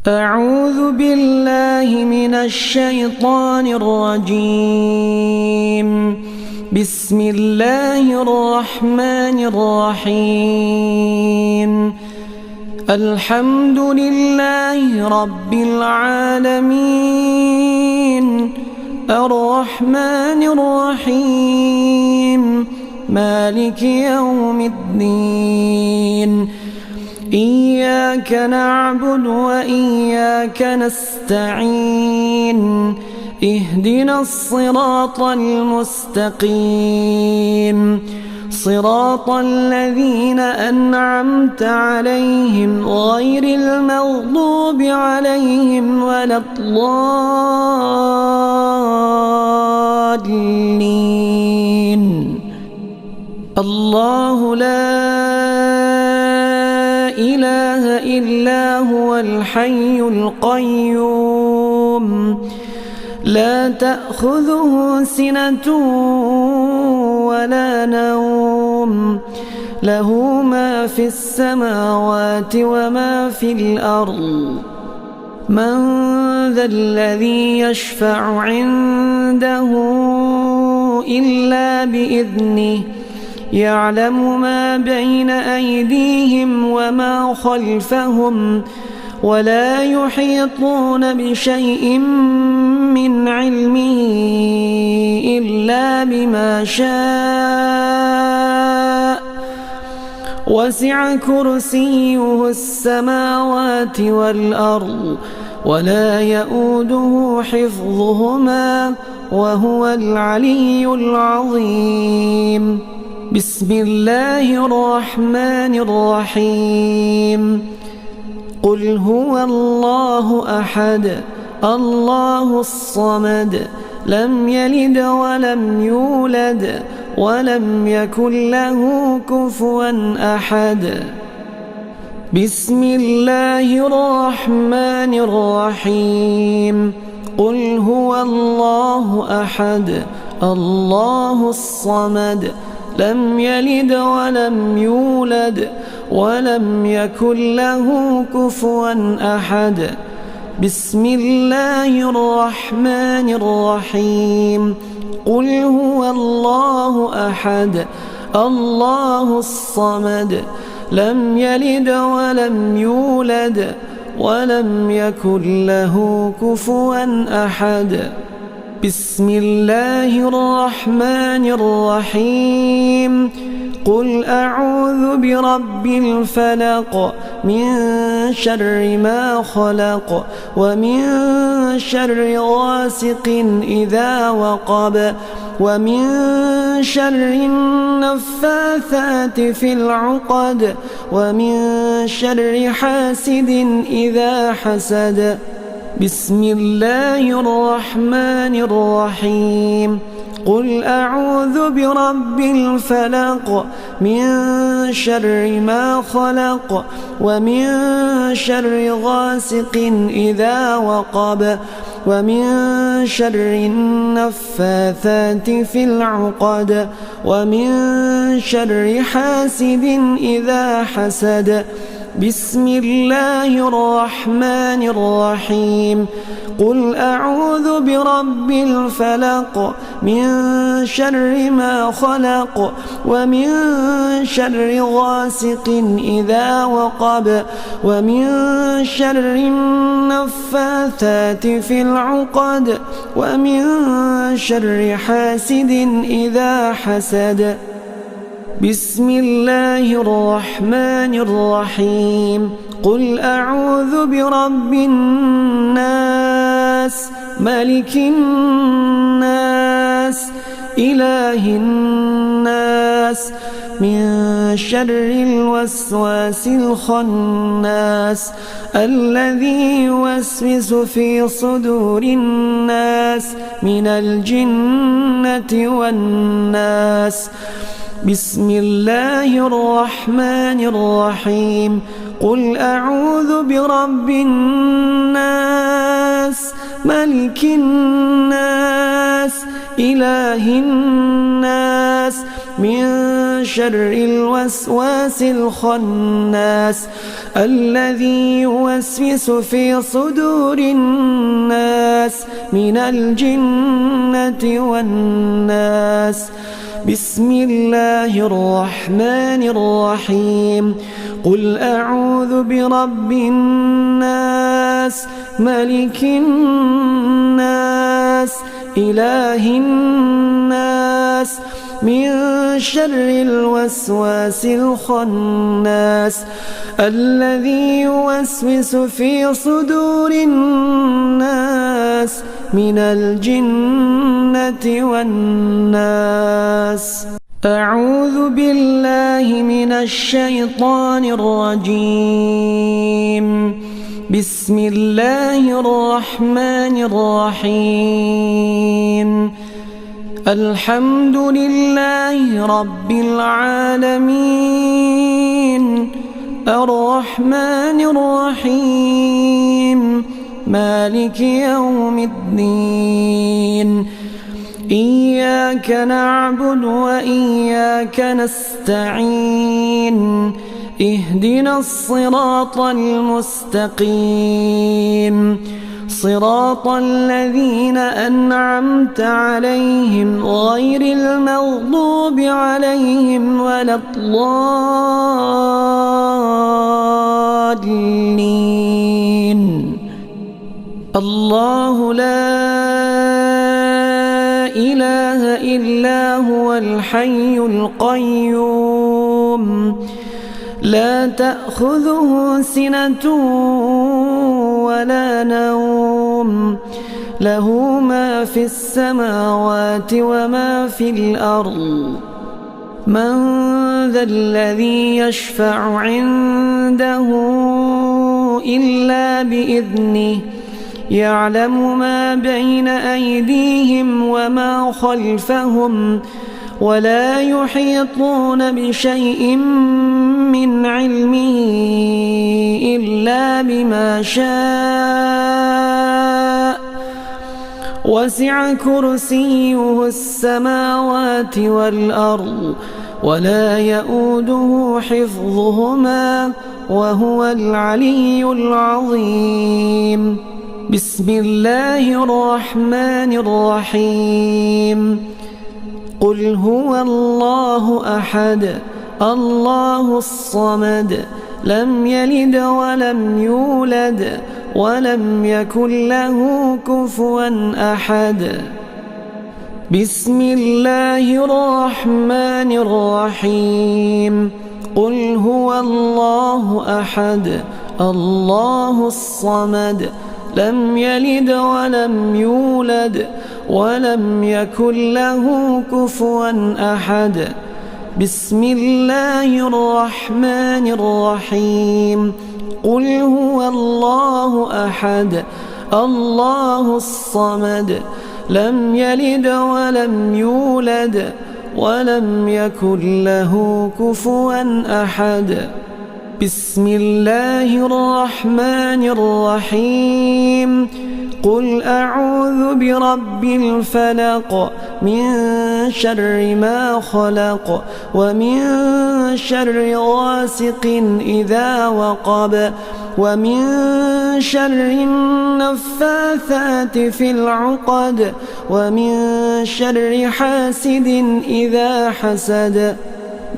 أعوذ بالله من الشيطان الرجيم. بسم الله الرحمن الرحيم. الحمد لله رب العالمين، الرحمن الرحيم، مالك يوم الدين. إياك نعبد وإياك نستعين. اهدنا الصراط المستقيم، صراط الذين أنعمت عليهم غير المغضوب عليهم ولا الضالين. الله لا إله إلا هو الحي القيوم، لا تأخذه سنة ولا نوم، له ما في السماوات وما في الأرض. من ذا الذي يشفع عنده إلا بإذنه، يعلم ما بين أيديهم وما خلفهم، ولا يحيطون بشيء من علمه إلا بما شاء. وسع كرسيه السماوات والأرض، ولا يؤوده حفظهما، وهو العلي العظيم. بسم الله الرحمن الرحيم. قل هو الله أحد، الله الصمد، لم يلد ولم يولد ولم يكن له كفوا أحد. بسم الله الرحمن الرحيم. قل هو الله أحد، الله الصمد، لم يلد ولم يولد ولم يكن له كفوا أحد. بسم الله الرحمن الرحيم. قل هو الله أحد، الله الصمد، لم يلد ولم يولد ولم يكن له كفوا أحد. بسم الله الرحمن الرحيم. قل أعوذ برب الفلق، من شر ما خلق، ومن شر غاسق إذا وقب، ومن شر النفاثات في العقد، ومن شر حاسد إذا حسد. بسم الله الرحمن الرحيم. قل أعوذ برب الفلق، من شر ما خلق، ومن شر غاسق إذا وقب، ومن شر النفاثات في العقد، ومن شر حاسد إذا حسد. بسم الله الرحمن الرحيم. قل أعوذ برب الفلق، من شر ما خلق، ومن شر غاسق إذا وقب، ومن شر النفاثات في العقد، ومن شر حاسد إذا حسد. بسم الله الرحمن الرحيم. قل أعوذ برب الناس، ملك الناس، إله الناس، من شر الوسواس الخناس، الذي يوسوس في صدور الناس من الجنة والناس. بسم الله الرحمن الرحيم. قل أعوذ برب الناس، ملك الناس، إله الناس من شر الوسواس الخناس الذي يوسوس في صدور الناس من الجنة والناس. بسم الله الرحمن الرحيم. قل أعوذ برب الناس ملك الناس إله الناس من شر الوسواس الخناس الذي يوسوس في صدور الناس من الجنة والناس. أعوذ بالله من الشيطان الرجيم. بسم الله الرحمن الرحيم. الحمد لله رب العالمين الرحمن الرحيم مالك يوم الدين. إياك نعبد وإياك نستعين. اهدنا الصراط المستقيم صراط الذين أنعمت عليهم غير المغضوب عليهم ولا الضالين. الله لا إله إلا هو الحي القيوم لا تأخذه سنة ولا نوم له ما في السماوات وما في الأرض. من ذا الذي يشفع عنده إلا بإذنه يعلم ما بين أيديهم وما خلفهم ولا يحيطون بشيء من علمه إلا بما شاء وسع كرسيه السماوات والأرض ولا يؤوده حفظهما وهو العلي العظيم. بسم الله الرحمن الرحيم. قل هو الله أحد الله الصمد لم يلد ولم يولد ولم يكن له كفوا أحد. بسم الله الرحمن الرحيم. قل هو الله أحد الله الصمد لم يلد ولم يولد ولم يكن له كفوا أحد. بسم الله الرحمن الرحيم. قل هو الله أحد الله الصمد لم يلد ولم يولد ولم يكن له كفوا أحد. بسم الله الرحمن الرحيم. قل أعوذ برب الفلق من شر ما خلق ومن شر غاسق إذا وقب ومن شر النفاثات في العقد ومن شر حاسد إذا حسد.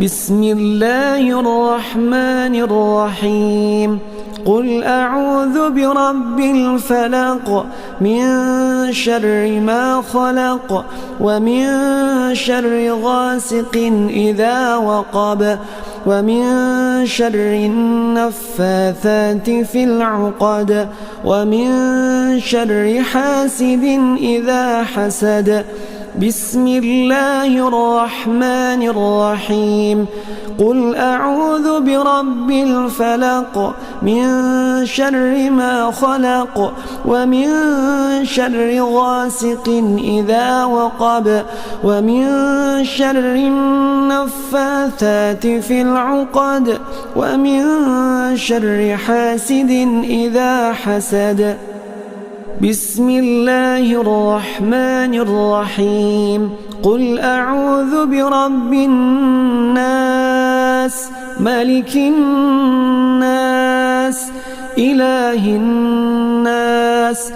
بسم الله الرحمن الرحيم. قل أعوذ برب الفلق من شر ما خلق ومن شر غاسق إذا وقب ومن شر النفاثات في العقد ومن شر حاسد إذا حسد. بسم الله الرحمن الرحيم. قل أعوذ برب الفلق من شر ما خلق ومن شر غاسق إذا وقب ومن شر النفاثات في العقد ومن شر حاسد إذا حسد. بسم الله الرحمن الرحيم قل أعوذ برب الناس ملك الناس إله الناس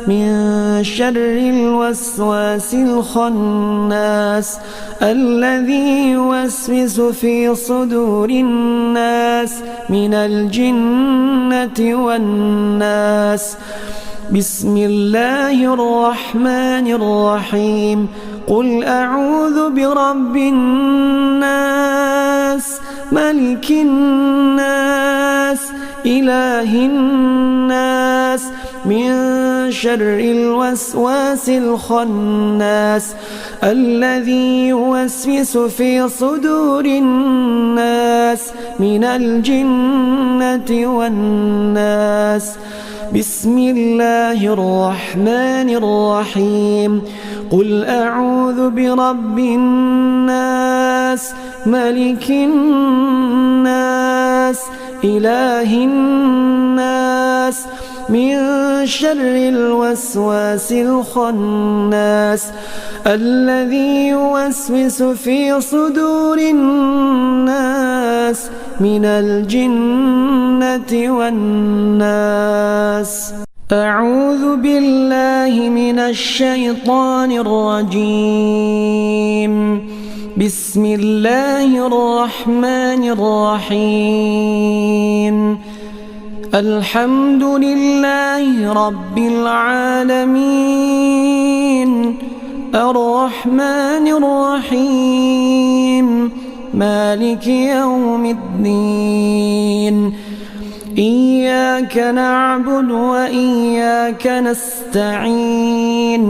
من شر الوسواس الخناس الذي يوسوس في صدور الناس من الجنة والناس بسم الله الرحمن الرحيم قل أعوذ برب الناس ملك الناس إله الناس من شر الوسواس الخناس الذي يوسوس في صدور الناس من الجنة والناس بسم الله الرحمن الرحيم قل أعوذ برب الناس ملك الناس إله الناس من شر الوسواس الخناس الذي يوسوس في صدور الناس من الجنة والناس. أعوذ بالله من الشيطان الرجيم. بسم الله الرحمن الرحيم. الحمد لله رب العالمين الرحمن الرحيم مالك يوم الدين إياك نعبد وإياك نستعين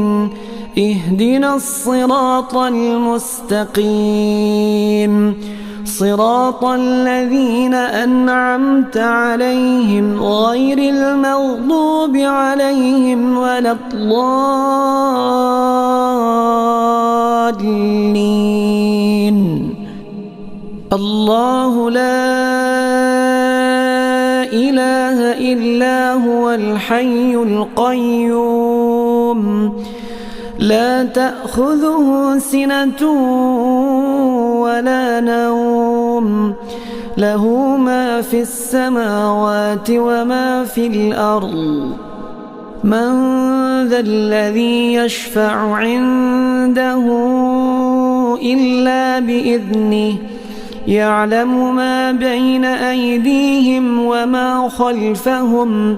اهدنا الصراط المستقيم صراط الذين أنعمت عليهم غير المغضوب عليهم ولا الضالين. الله لا إله إلا هو الحي القيوم لا تأخذه سنة ولا نوم له ما في السماوات وما في الأرض. من ذا الذي يشفع عنده إلا بإذنه يعلم ما بين أيديهم وما خلفهم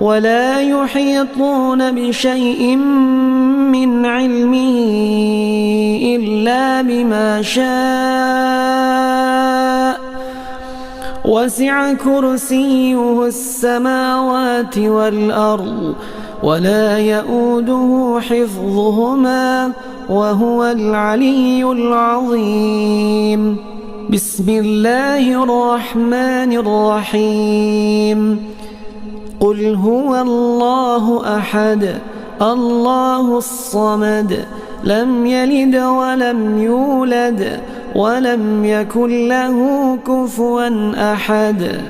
ولا يحيطون بشيء من علمه إلا بما شاء وسع كرسيه السماوات والأرض ولا يؤوده حفظهما وهو العلي العظيم. بسم الله الرحمن الرحيم. قل هو الله أحد الله الصمد لم يلد ولم يولد ولم يكن له كفوا أحد.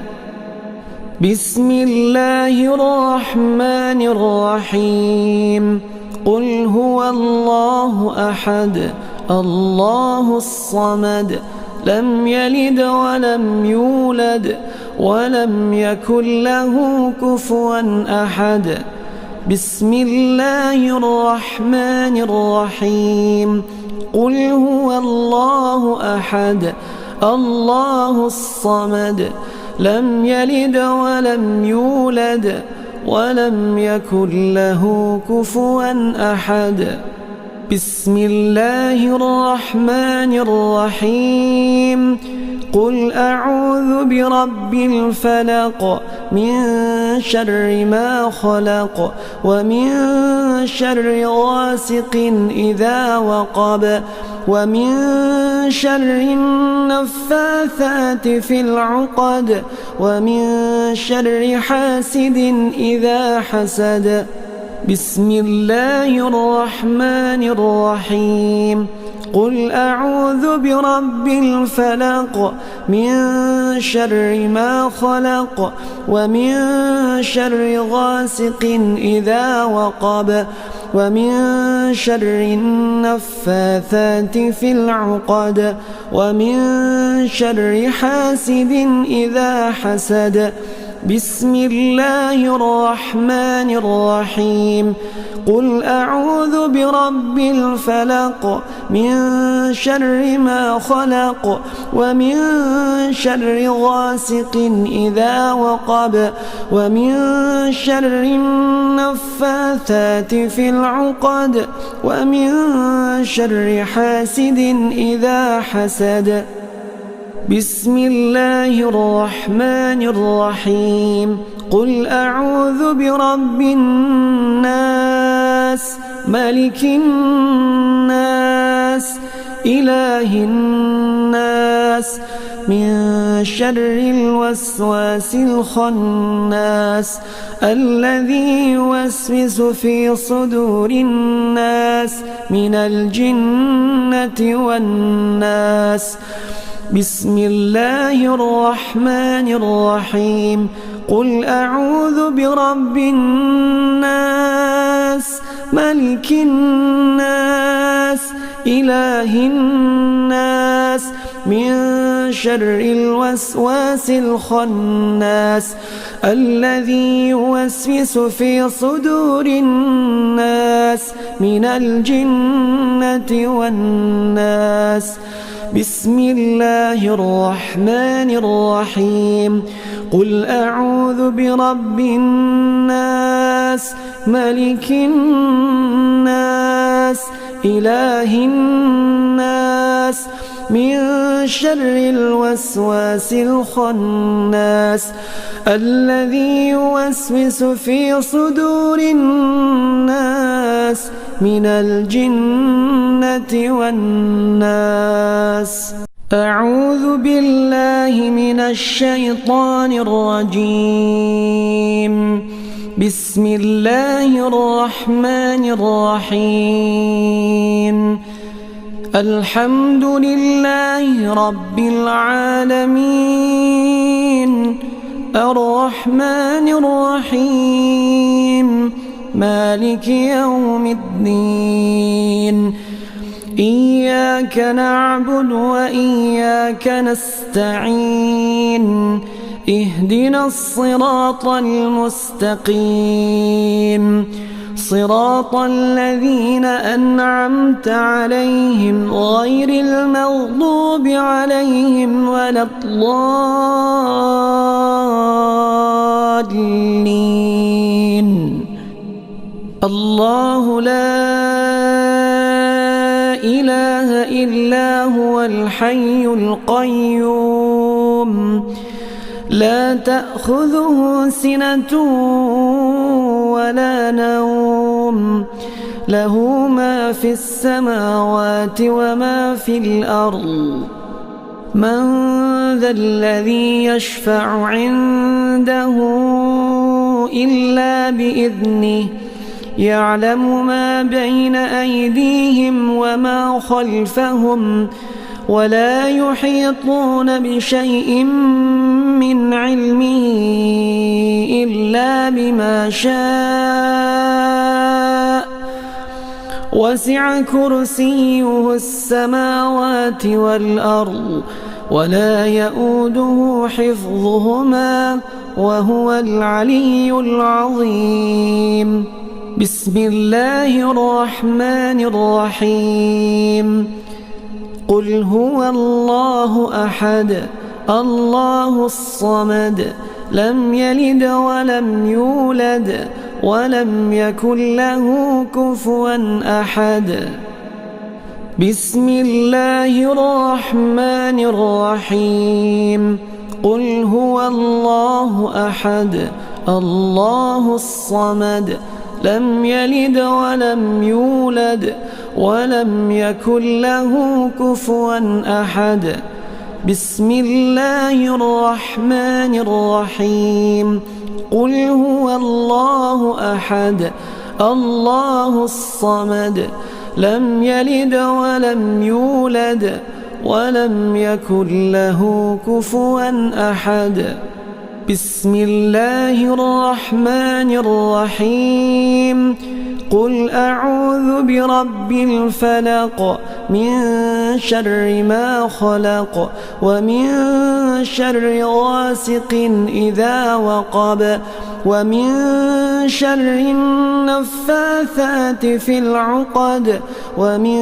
بسم الله الرحمن الرحيم. قل هو الله أحد الله الصمد لم يلد ولم يولد ولم يكن له كفوا أحد. بسم الله الرحمن الرحيم. قل هو الله أحد الله الصمد لم يلد ولم يولد ولم يكن له كفوا أحد. بسم الله الرحمن الرحيم. قل أعوذ برب الفلق من شر ما خلق ومن شر غاسق إذا وقب ومن شر النفاثات في العقد ومن شر حاسد إذا حسد. بسم الله الرحمن الرحيم قل أعوذ برب الفلق من شر ما خلق ومن شر غاسق إذا وقب ومن شر النفاثات في العقد ومن شر حاسد إذا حسد بسم الله الرحمن الرحيم قل أعوذ برب الفلق من شر ما خلق ومن شر غاسق إذا وقب ومن شر النفاثات في العقد ومن شر حاسد إذا حسد بسم الله الرحمن الرحيم قل أعوذ برب الناس ملك الناس إله الناس من شر الوسواس الخناس الذي يوسوس في صدور الناس من الجنة والناس بسم الله الرحمن الرحيم قل أعوذ برب الناس ملك الناس إله الناس من شر الوسواس الخناس الذي يوسوس في صدور الناس من الجنة والناس بسم الله الرحمن الرحيم قل أعوذ برب الناس ملك الناس إله الناس من شر الوسواس الخناس الذي يوسوس في صدور الناس من الجنة والناس أعوذ بالله من الشيطان الرجيم بسم الله الرحمن الرحيم الحمد لله رب العالمين الرحمن الرحيم مالك يوم الدين إياك نعبد وإياك نستعين اهدنا الصراط المستقيم صراط الذين أنعمت عليهم غير المغضوب عليهم ولا الضالين الله لا إله إلا هو الحي القيوم لا تأخذه سنة ولا نوم له ما في السماوات وما في الأرض من ذا الذي يشفع عنده إلا بإذنه يعلم ما بين أيديهم وما خلفهم ولا يحيطون بشيء من علمه إلا بما شاء وسع كرسيه السماوات والأرض ولا يؤوده حفظهما وهو العلي العظيم بسم الله الرحمن الرحيم قل هو الله أحد الله الصمد لم يلد ولم يولد ولم يكن له كفوا أحد بسم الله الرحمن الرحيم قل هو الله أحد الله الصمد لم يلد ولم يولد ولم يكن له كفوا أحد بسم الله الرحمن الرحيم قل هو الله أحد الله الصمد لم يلد ولم يولد ولم يكن له كفوا أحد. بسم الله الرحمن الرحيم. قل أعوذ برب الفلق من شر ما خلق ومن شر غاسق إذا وقب ومن شر النفاثات في العقد ومن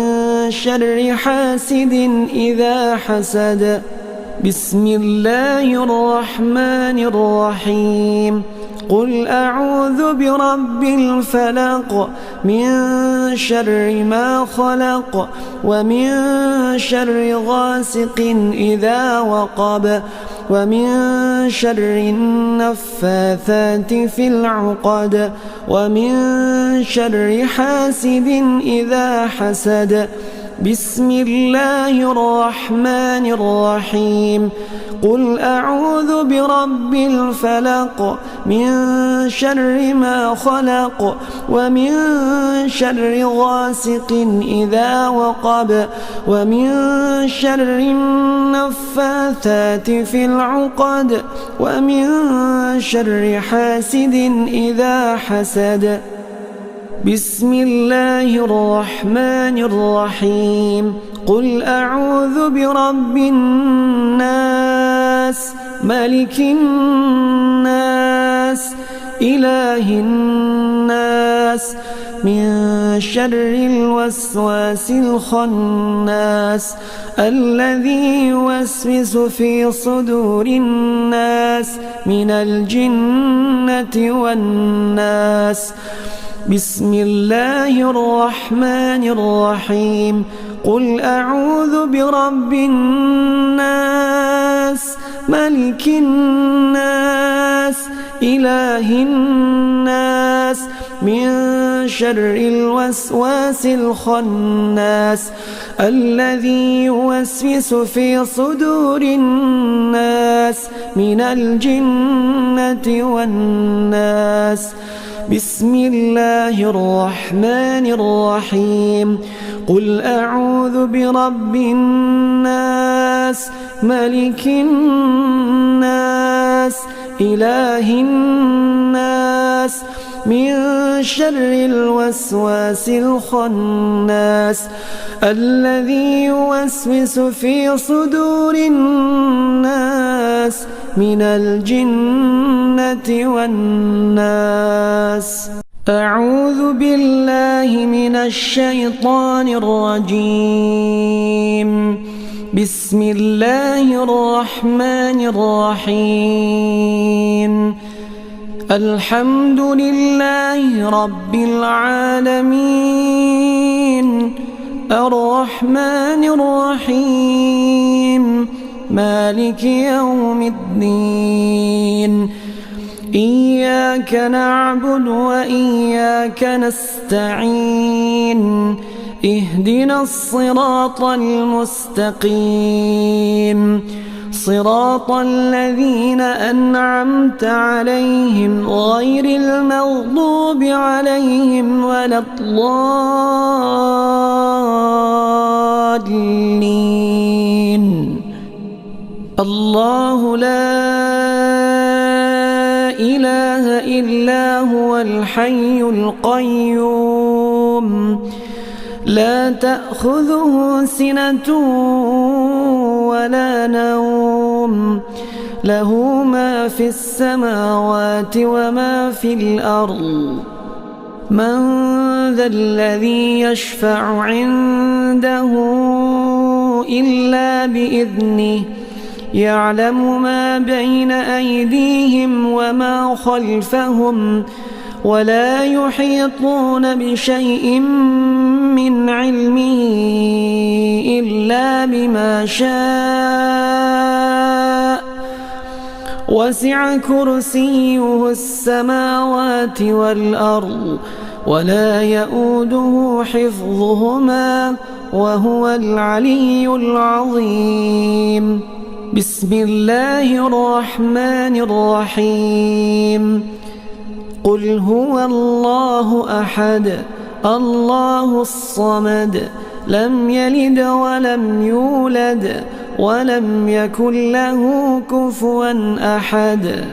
شر حاسد إذا حسد. بسم الله الرحمن الرحيم. قل أعوذ برب الفلق من شر ما خلق ومن شر غاسق إذا وقب ومن شر النفاثات في العقد ومن شر حاسد إذا حسد. بسم الله الرحمن الرحيم. قل أعوذ برب الفلق من شر ما خلق ومن شر غاسق إذا وقب ومن شر النفاثات في العقد ومن شر حاسد إذا حسد. بسم الله الرحمن الرحيم. قل أعوذ برب الناس ملك الناس إله الناس من شر الوسواس الخناس الذي يوسوس في صدور الناس من الجنة والناس. بسم الله الرحمن الرحيم. قل أعوذ برب الناس ملك الناس إله الناس من شر الوسواس الخناس الذي يوسوس في صدور الناس من الجنة والناس. بسم الله الرحمن الرحيم. قل أعوذ برب الناس ملك الناس إله الناس من شر الوسواس الخناس الذي يوسوس في صدور الناس من الجنة والناس. أعوذ بالله من الشيطان الرجيم. بسم الله الرحمن الرحيم. الحمد لله رب العالمين الرحمن الرحيم مالك يوم الدين. إياك نعبد وإياك نستعين. اهدنا الصراط المستقيم صراط الذين أنعمت عليهم غير المغضوب عليهم ولا الضالين. الله لا إله إلا هو الحي القيوم لا تأخذه سنة ولا نوم له ما في السماوات وما في الأرض. من ذا الذي يشفع عنده إلا بإذنه يعلم ما بين أيديهم وما خلفهم ولا يحيطون بشيء من علمه إلا بما شاء. وسع كرسيه السماوات والأرض ولا يؤوده حفظهما وهو العلي العظيم. بسم الله الرحمن الرحيم. قل هو الله أحد الله الصمد لم يلد ولم يولد ولم يكن له كفوا أحد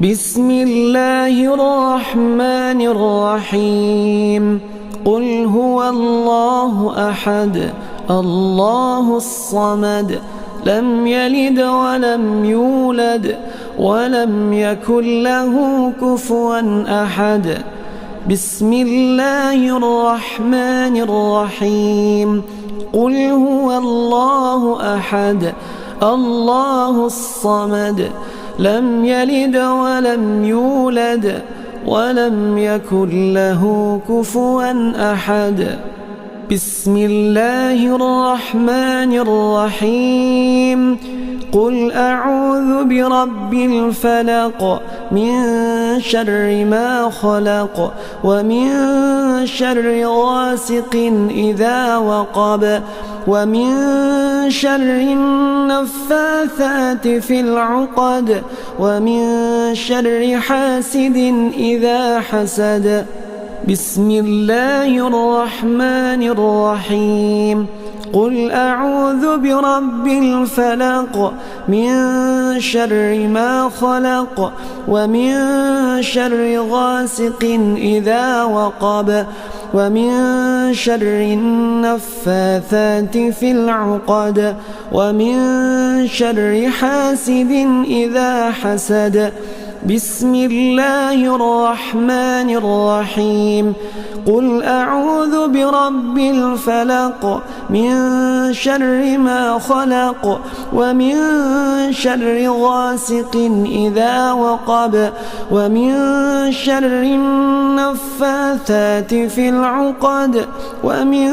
بسم الله الرحمن الرحيم قل هو الله أحد الله الصمد لم يلد ولم يولد ولم يكن له كفوا أحد بسم الله الرحمن الرحيم قل هو الله أحد الله الصمد لم يلد ولم يولد ولم يكن له كفوا أحد بسم الله الرحمن الرحيم قل أعوذ برب الفلق من شر ما خلق ومن شر غاسق إذا وقب ومن شر النفاثات في العقد ومن شر حاسد إذا حسد بسم الله الرحمن الرحيم قل أعوذ برب الفلق من شر ما خلق ومن شر غاسق إذا وقب ومن شر النفاثات في العقد ومن شر حاسد إذا حسد بسم الله الرحمن الرحيم قل أعوذ برب الفلق من شر ما خلق ومن شر غاسق إذا وقب ومن شر النفاثات في العقد ومن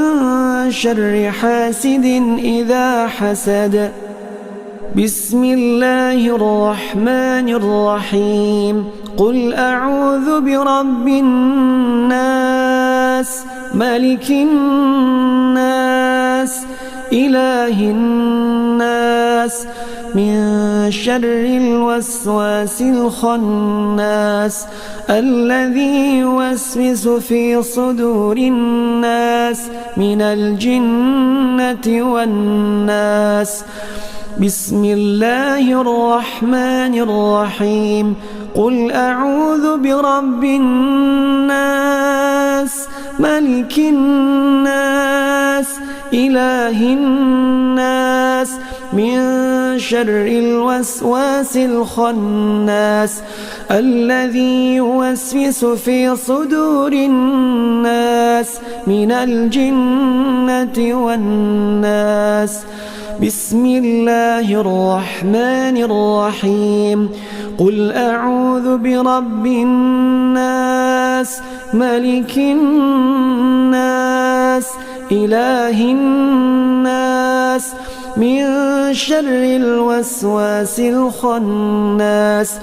شر حاسد إذا حسد بسم الله الرحمن الرحيم قل أعوذ برب الناس ملك الناس إله الناس من شر الوسواس الخناس الذي يوسوس في صدور الناس من الجنة والناس بسم الله الرحمن الرحيم قل أعوذ برب الناس ملك الناس إله الناس من شر الوسواس الخناس الذي يوسوس في صدور الناس من الجنة والناس بسم الله الرحمن الرحيم قل أعوذ برب الناس ملك الناس إله الناس من شر الوسواس الخناس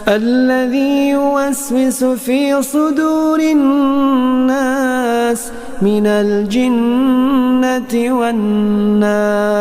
الذي يوسوس في صدور الناس من الجنة والناس